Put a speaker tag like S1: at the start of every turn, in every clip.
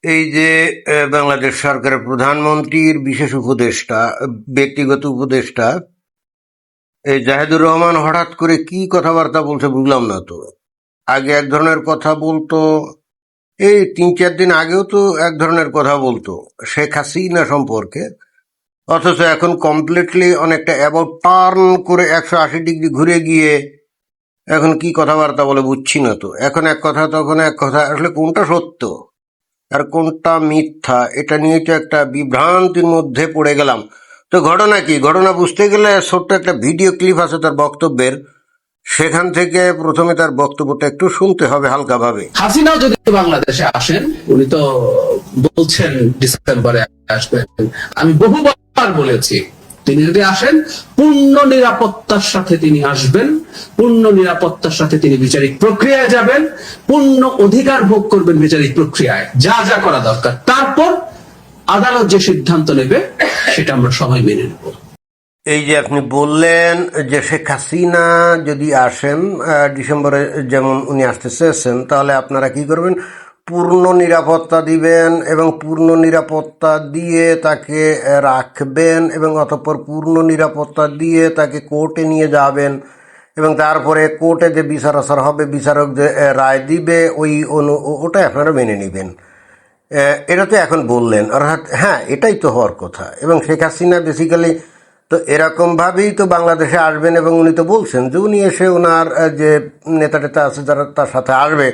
S1: এই যে বাংলাদেশ সরকারের প্রধানমন্ত্রীর বিশেষ উপদেষ্টা, ব্যক্তিগত উপদেষ্টা এই জাহেদুর রহমান হঠাৎ করে কি কথাবার্তা বলছে বুঝলাম না তো। আগে এক ধরনের কথা বলতো, এই 3-4 দিন আগেও তো এক ধরনের কথা বলতো শেখ হাসিনা সম্পর্কে, অথচ এখন কমপ্লিটলি অনেকটা অ্যাবাউট টার্ন করে 180 ডিগ্রি ঘুরে গিয়ে এখন কি কথাবার্তা বলে বুঝছি না তো। এখন এক কথা তখন এক কথা, আসলে কোনটা সত্য আর কোনটা মিথ্যা এটা নিয়ে তো একটা বিভ্রান্তির মধ্যে পড়ে গেলাম। তো ঘটনা কি, ঘটনা বুঝতে গেলে ছোট্ট একটা ভিডিও ক্লিপ আছে তার বক্তব্যের, সেখান থেকে প্রথমে তার বক্তব্যটা একটু শুনতে হবে হালকাভাবে।
S2: হাসিনাও যদি বাংলাদেশে আসেন, উনি তো বলছেন ডিসেম্বরে আসবেন, আমি বহুবার বলেছি তিনি যদি আসেন পূর্ণ নিরাপত্তার সাথে তিনি আসবেন, পূর্ণ নিরাপত্তার সাথে তিনি বিচারিক প্রক্রিয়ায় যাবেন, পূর্ণ অধিকার ভোগ করবেন বিচারিক প্রক্রিয়ায়, যা যা করা দরকার। তারপর আদালত যে সিদ্ধান্ত নেবে সেটা আমরা সবাই মেনে নেব।
S1: এই যে আপনি বললেন যে শেখ হাসিনা যদি আসেন ডিসেম্বরে, যেমন উনি আসতে চেয়েছেন, তাহলে আপনারা কি করবেন? পূর্ণ নিরাপত্তা দিবেন এবং পূর্ণ নিরাপত্তা দিয়ে তাকে রাখবেন এবং অতঃপর পূর্ণ নিরাপত্তা দিয়ে তাকে কোর্টে নিয়ে যাবেন এবং তারপরে কোর্টে যে বিচার আচার হবে, বিচারক যে রায় দিবে ওটাই আপনারা মেনে নেবেন। এটা তো এখন বললেন, অর্থাৎ হ্যাঁ এটাই তো হওয়ার কথা। এবং শেখ হাসিনা বেসিক্যালি তো এরকমভাবেই তো বাংলাদেশে আসবেন এবং উনি তো বলছেন যে উনি এসে ওনার যে নেতা টেতা আছে যারা তার সাথে আসবে,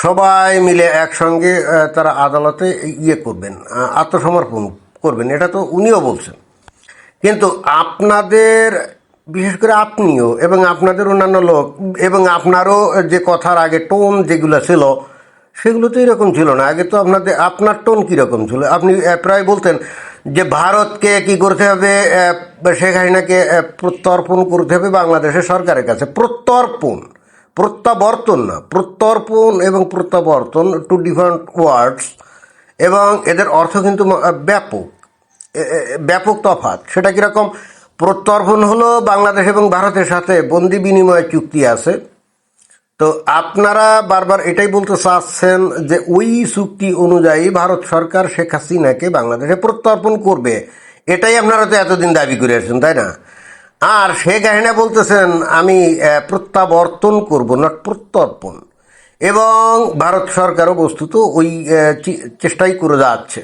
S1: সবাই মিলে একসঙ্গে তারা আদালতে ইয়ে করবেন, আত্মসমর্পণ করবেন, এটা তো উনিও বলছেন। কিন্তু আপনাদের, বিশেষ করে আপনিও এবং আপনাদের অন্যান্য লোক এবং আপনারও যে কথার আগে টোন যেগুলো ছিল সেগুলো তো এরকম ছিল না। আগে তো আপনার টোন কীরকম ছিল? আপনি প্রায় বলতেন যে ভারতকে কি করতে হবে, শেখ হাসিনাকে প্রত্যর্পণ করতে হবে বাংলাদেশের সরকারের কাছে। প্রত্যর্পণ, প্রত্যাবর্তন না, প্রত্যর্পণ এবং প্রত্যাবর্তন টু ডিফারেন্ট ওয়ার্ডস, এবং এদের অর্থ কিন্তু ব্যাপক ব্যাপক তফাৎ। সেটা কীরকম? প্রত্যর্পণ হলো বাংলাদেশ এবং ভারতের সাথে বন্দি বিনিময় চুক্তি আছে। তো আপনারা বারবার এটাই বলতে চাচ্ছেন যে ওই চুক্তি অনুযায়ী ভারত সরকার শেখ হাসিনাকে বাংলাদেশে প্রত্যর্পণ করবে, এটাই আপনারা তো এতদিন দাবি করে আসছেন, তাই না? আর শেখ হাসিনা বলতেছেন আমি প্রত্যাবর্তন করব, নট প্রত্যর্পণ। এবং ভারত সরকারও বস্তুত ওই চেষ্টাই করে যাচ্ছে।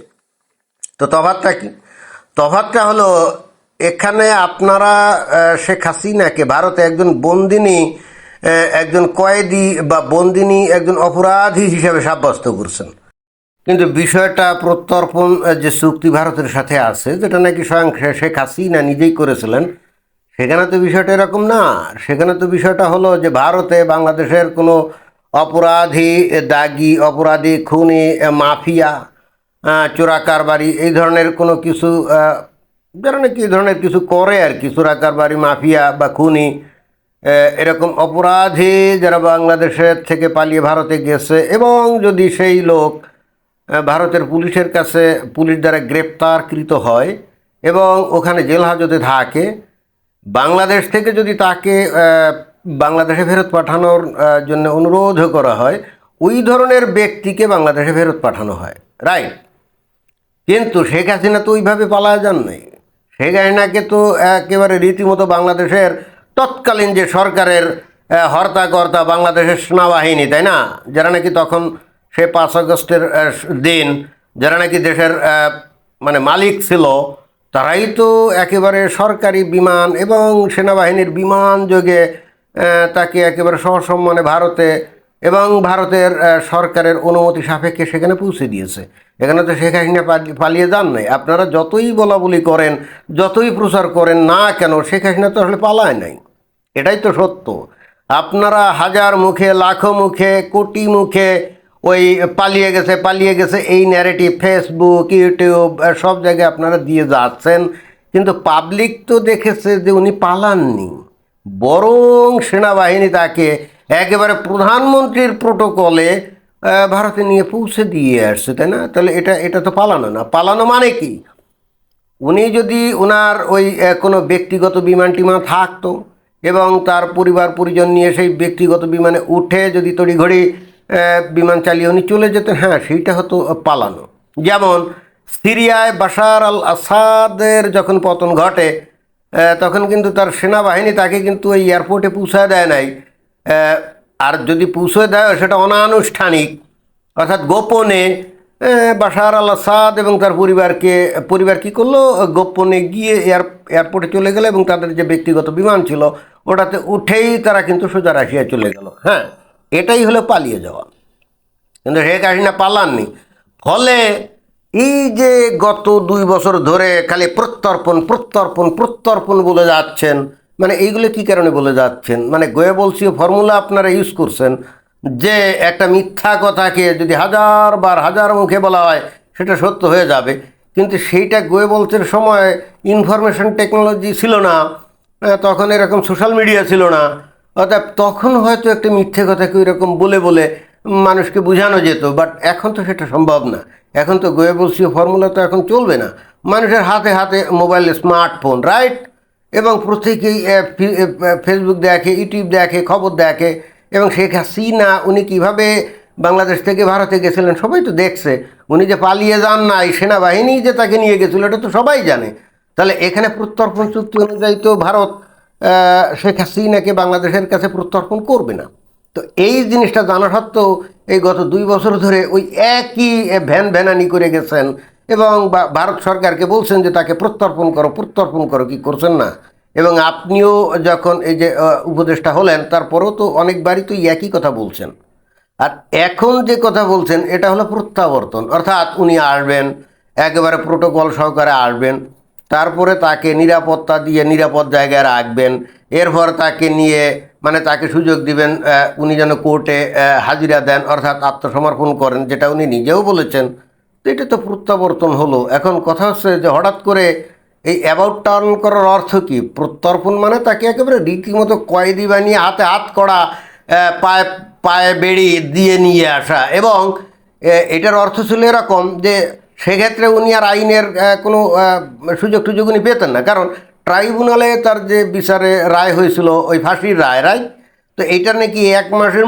S1: তো তফাৎটা কি? তফাৎটা হলো এখানে আপনারা শেখ হাসিনাকে ভারতে একজন বন্দিনী, একজন কয়েদি বা বন্দিনী, একজন অপরাধী হিসাবে সাব্যস্ত করছেন। কিন্তু বিষয়টা প্রত্যর্পণ যে চুক্তি ভারতের সাথে আছে, যেটা নাকি স্বয়ং শেখ হাসিনা নিজেই করেছিলেন, সেখানে তো বিষয়টা এরকম না। সেখানে তো বিষয়টা হলো যে ভারতে বাংলাদেশের কোনো অপরাধী, দাগি অপরাধী, খুনি, মাফিয়া, চোরা কারবারি, এই ধরনের কোনো কিছু যারা নাকি এই ধরনের কিছু করে আর কি, চোরা কারবারি, মাফিয়া বা খুনি, এরকম অপরাধী যারা বাংলাদেশের থেকে পালিয়ে ভারতে গেছে এবং যদি সেই লোক ভারতের পুলিশের কাছে পুলিশ দ্বারা গ্রেপ্তারকৃত হয় এবং ওখানে জেল হাজতে থাকে, বাংলাদেশ থেকে যদি তাকে বাংলাদেশে ফেরত পাঠানোর জন্য অনুরোধ করা হয়, ওই ধরনের ব্যক্তিকে বাংলাদেশে ফেরত পাঠানো হয়, রাইট? কিন্তু শেখ হাসিনা তো ওইভাবে পালায় যান নাই। শেখ হাসিনাকে তো একেবারে রীতিমতো বাংলাদেশের তৎকালীন যে সরকারের হর্তাকর্তা বাংলাদেশের সেনাবাহিনী, তাই না, যারা নাকি তখন সে 5 আগস্টের দিন যারা নাকি দেশের মানে মালিক ছিল, তারাই তো একেবারে সরকারি বিমান এবং সেনাবাহিনীর বিমান যোগে তাকে একেবারে সসম্মানে ভারতে এবং ভারতের সরকারের অনুমতি সাপেক্ষে সেখানে পৌঁছে দিয়েছে। এখানে তো শেখ হাসিনা পালিয়ে যান নাই। আপনারা যতই বলা বলি করেন, যতই প্রচার করেন না কেন, শেখ হাসিনা তো আসলে পালায় নাই, এটাই তো সত্য। আপনারা হাজার মুখে, লাখো মুখে, কোটি মুখে ওই পালিয়ে গেছে পালিয়ে গেছে এই ন্যারেটিভ ফেসবুক, ইউটিউব সব জায়গায় আপনারা দিয়ে যাচ্ছেন, কিন্তু পাবলিক তো দেখেছে যে উনি পালাননি, বরং সেনাবাহিনী তাকে একেবারে প্রধানমন্ত্রীর প্রোটোকলে ভারতে নিয়ে পৌঁছে দিয়ে আসছে, তাই না? তাহলে এটা এটা তো পালানো না। পালানো মানে কি? উনি যদি ওনার ওই কোনো ব্যক্তিগত বিমান টিমান থাকতো এবং তার পরিবার পরিজন নিয়ে সেই ব্যক্তিগত বিমানে উঠে যদি তড়িঘড়ি বিমান চালিয়ে উনি চলে যেতেন, হ্যাঁ সেইটা হতো পালানো। যেমন সিরিয়ায় বাশার আল আসাদের যখন পতন ঘটে, তখন কিন্তু তার সেনাবাহিনী তাকে কিন্তু ওই এয়ারপোর্টে পৌঁছায় দেয় নাই। আর যদি পৌঁছে দেয় সেটা অনানুষ্ঠানিক, অর্থাৎ গোপনে। বাশার আল আসাদ এবং তার পরিবার কী করলো, গোপনে গিয়ে এয়ারপোর্টে চলে গেল এবং তাদের যে ব্যক্তিগত বিমান ছিল ওটাতে উঠেই তারা কিন্তু সোজা রাশিয়ায় চলে গেল। হ্যাঁ, এটাই হলো পালিয়ে যাওয়া। কিন্তু শেখ হাসিনা পালাননি। ফলে এই যে গত 2 বছর ধরে খালি প্রত্যর্পণ প্রত্যর্পণ প্রত্যর্পণ বলে যাচ্ছেন, মানে এইগুলো কি কারণে বলে যাচ্ছেন, মানে গোয়েবলসীয় ফর্মুলা আপনারা ইউজ করছেন যে একটা মিথ্যা কথাকে যদি হাজার মুখে বলা হয় সেটা সত্য হয়ে যাবে। কিন্তু সেইটা গোয়েবলসের সময় ইনফরমেশন টেকনোলজি ছিল না, তখন এরকম সোশ্যাল মিডিয়া ছিল না। অর্থাৎ তখন হয়তো একটা মিথ্যে কথাকে ওইরকম বলে বলে মানুষকে বোঝানো যেত, বাট এখন তো সেটা সম্ভব না। এখন তো গোয়েবলসীয় ফর্মুলা তো এখন চলবে না। মানুষের হাতে হাতে মোবাইল, স্মার্টফোন, রাইট? এবং প্রত্যেকেই ফেসবুক দেখে, ইউটিউব দেখে, খবর দেখে। এবং শেখ হাসিনা উনি কীভাবে বাংলাদেশ থেকে ভারতে গেছিলেন সবাই তো দেখছে। উনি যে পালিয়ে যান নাই, সেনাবাহিনী যে তাকে নিয়ে গেছিলো এটা তো সবাই জানে। তাহলে এখানে প্রত্যর্পণ চুক্তি অনুযায়ী তো ভারত শেখ হাসিনাকে বাংলাদেশের কাছে প্রত্যর্পণ করবে না। তো এই জিনিসটা জানা সত্ত্বেও এই গত 2 বছর ধরে ওই একই ভ্যানানি করে গেছেন এবং ভারত সরকারকে বলছেন যে তাকে প্রত্যর্পণ করো, কি করছেন না? এবং আপনিও যখন এই যে উপদেষ্টা হলেন তারপরেও তো অনেকবারই তো একই কথা বলছেন। আর এখন যে কথা বলছেন এটা হলো প্রত্যাবর্তন, অর্থাৎ উনি আসবেন, একেবারে প্রোটোকল সহকারে আসবেন, তারপরে তাকে নিরাপত্তা দিয়ে নিরাপদ জায়গায় রাখবেন, এরপর তাকে নিয়ে মানে তাকে সুযোগ দিবেন উনি যেন কোর্টে হাজিরা দেন, অর্থাৎ আত্মসমর্পণ করেন, যেটা উনি নিজেও বলেছেন। তো এটা তো প্রত্যাবর্তন হলো। এখন কথা হচ্ছে যে হঠাৎ করে এই অ্যাবাউট টার্ন করার অর্থ কী? প্রত্যর্পণ মানে তাকে একেবারে রীতিমতো কয়েদি বানিয়ে হাতে হাত করা, পায়ে পায়ে বেড়ি দিয়ে নিয়ে আসা। এবং এটার অর্থ ছিল এরকম যে সেক্ষেত্রে উনি আর আইনের কোনো সুযোগ উনি পেতেন না, কারণ ট্রাইব্যুনালে তার যে বিচারে রায় হয়েছিল ওই ফাঁসির রায়, তো এইটা নাকি 1 মাসের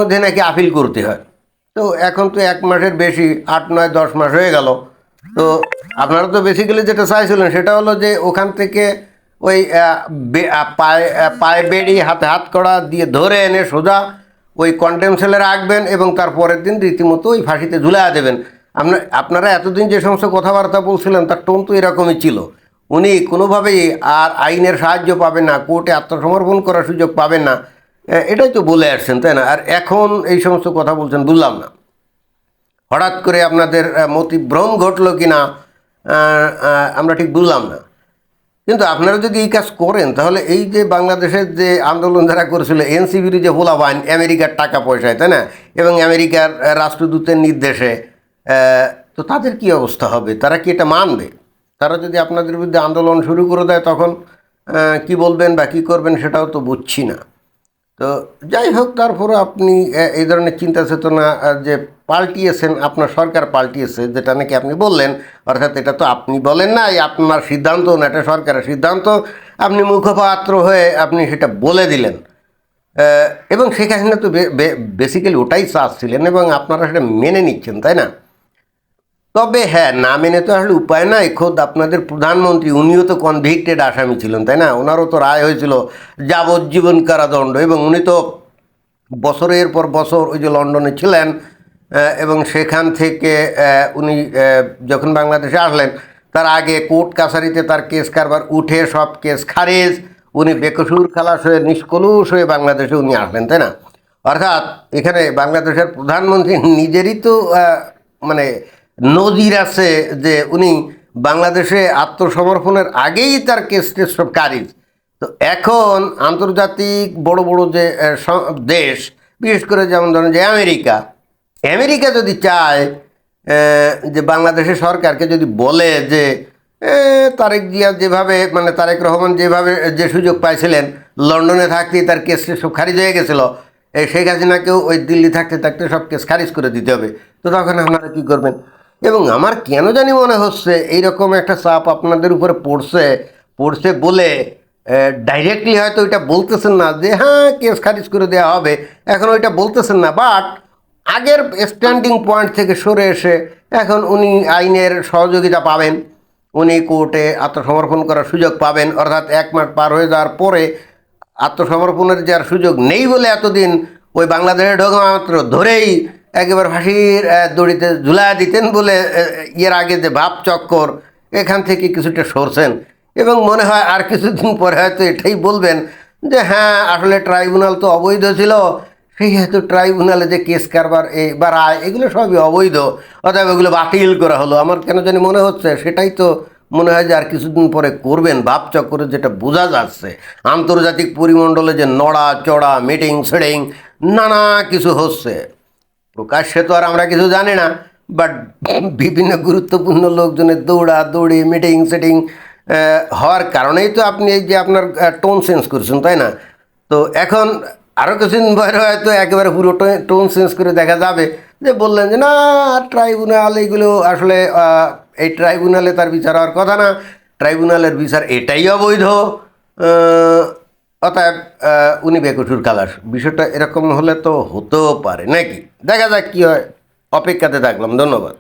S1: মধ্যে নাকি আপিল করতে হয়। তো এখন তো 1 মাসের বেশি, 8, 9, 10 মাস হয়ে গেল। তো আপনারা তো বেসিক্যালি যেটা চাইছিলেন সেটা হলো যে ওখান থেকে ওই পায়ে বেড়ি হাতে হাত করা দিয়ে ধরে এনে সোজা ওই কন্টেম সেলে রাখবেন এবং তার পরের দিন রীতিমতো ওই ফাঁসিতে ঝুলিয়ে দেবেন। আপনারা এতদিন যে সমস্ত কথাবার্তা বলছিলেন তার টোন তো এরকমই ছিল। উনি কোনোভাবেই আর আইনের সাহায্য পাবেন না, কোর্টে আত্মসমর্পণ করার সুযোগ পাবেন না, এটাই তো বলে আসছেন, তাই না? আর এখন এই সমস্ত কথা বলছেন, বুঝলাম না হঠাৎ করে আপনাদের মতিভ্রম ঘটলো কি না, আমরা ঠিক বুঝলাম না। কিন্তু আপনারা যদি এই কাজ করেন তাহলে এই যে বাংলাদেশের যে আন্দোলন যারা করেছিল, এনসিবির যে হোলাবাইন, আমেরিকার টাকা পয়সায়, তাই না, এবং আমেরিকার রাষ্ট্রদূতের নির্দেশে, তো তাদের কি অবস্থা হবে? তারা কি এটা মানবে? তারা যদি আপনাদের বিরুদ্ধে আন্দোলন শুরু করে দেয় তখন কি বলবেন বা কী করবেন সেটাও তো বুঝছি না। তো যাই হোক, তারপরে আপনি এই ধরনের চিন্তা চেতনা যে পাল্টিয়েছেন, আপনার সরকার পাল্টিয়েছে যেটা নাকি আপনি বললেন, অর্থাৎ এটা তো আপনি বলেন না, আপনার সিদ্ধান্ত না, এটা সরকারের সিদ্ধান্ত, আপনি মুখপাত্র হয়ে আপনি সেটা বলে দিলেন। এবং শেখ হাসিনা তো বেসিক্যালি ওটাই চাচ্ছিলেন এবং আপনারা সেটা মেনে নিচ্ছেন, তাই না? তবে হ্যাঁ, না মেনে তো আসলে উপায় নাই। খোদ আপনাদের প্রধানমন্ত্রী উনিও তো কনভিক্টেড আসামি ছিলেন, তাই না? ওনারও তো রায় হয়েছিল যাবজ্জীবন কারাদণ্ড এবং উনি তো বছরের পর বছর ওই যে লন্ডনে ছিলেন এবং সেখান থেকে উনি যখন বাংলাদেশে আসলেন তার আগে কোর্ট কাছারিতে তার কেস কারবার উঠে সব কেস খারিজ, উনি বেকসুর খালাস হয়ে নিষ্কলুষ হয়ে বাংলাদেশে উনি আসলেন, তাই না? অর্থাৎ এখানে বাংলাদেশের প্রধানমন্ত্রী নিজেরই তো মানে নজির আছে যে উনি বাংলাদেশে আত্মসমর্পণের আগেই তার কেস টেস সব খারিজ। তো এখন আন্তর্জাতিক বড় বড় যে দেশ, বিশেষ করে যেমন ধরেন যে আমেরিকা যদি চায় যে বাংলাদেশের সরকারকে যদি বলে যে তারেক জিয়া যেভাবে, মানে তারেক রহমান যেভাবে যে সুযোগ পাইছিলেন লন্ডনে থাকতেই তার কেস সব খারিজ হয়ে গেছিল, এই শেখ হাসিনাকেও ওই দিল্লি থাকতে থাকতে সব কেস খারিজ করে দিতে হবে, তো তখন আপনারা কী করবেন? এবং আমার কেন জানি মনে হচ্ছে এইরকম একটা চাপ আপনাদের উপরে পড়ছে বলে ডাইরেক্টলি হয়তো ওইটা বলতেছেন না যে হ্যাঁ কেস খারিজ করে দেওয়া হবে, এখন ওইটা বলতেছেন না, বাট আগের স্ট্যান্ডিং পয়েন্ট থেকে সরে এসে এখন উনি আইনের সহযোগিতা পাবেন, উনি কোর্টে আত্মসমর্পণ করার সুযোগ পাবেন, অর্থাৎ 1 মাস পার হয়ে যাওয়ার পরে আত্মসমর্পণের যার সুযোগ নেই বলে এতদিন ওই বাংলাদেশে ঢোকা মাত্র ধরেই একেবারে ফাঁসির দড়িতে ঝুলাইয়া দিতেন বলে এর আগে যে ভাব চক্কর, এখান থেকে কিছুটা সরছেন এবং মনে হয় আর কিছুদিন পরে হয়তো এটাই বলবেন যে হ্যাঁ আসলে ট্রাইব্যুনাল তো অবৈধ ছিল, সেই হেতু ট্রাইব্যুনালে যে কেস কারবার বা রায় এগুলো সবই অবৈধ, অতএব এগুলো বাতিল করা হলো। আমার কেন জানি মনে হচ্ছে সেটাই তো মনে হয় যে আর কিছুদিন পরে করবেন, ভাবচক্করে যেটা বোঝা যাচ্ছে। আন্তর্জাতিক পরিমণ্ডলে যে নড়া চড়া মিটিং সেটিং নানা কিছু হচ্ছে, প্রকাশ্যে তো আর আমরা কিছু জানি না, বাট বিভিন্ন গুরুত্বপূর্ণ লোকজনের দৌড়া দৌড়ি মিটিং সেটিং হওয়ার কারণেই তো আপনি এই যে আপনার টোন চেঞ্জ করছেন, তাই না? তো এখন আরও কিছুদিন পরে হয়তো একেবারে পুরো টোন চেঞ্জ করে দেখা যাবে যে বললেন যে না ট্রাইব্যুনাল এগুলো আসলে এই ট্রাইব্যুনালে তার বিচার হওয়ার কথা না, ট্রাইব্যুনালের বিচার এটাই অবৈধ, অতএব উনি বেকসুর খালাস। বিষয়টা এরকম হলে তো হতেও পারে নাকি, দেখা যাক কী হয়, অপেক্ষাতে থাকলাম। ধন্যবাদ।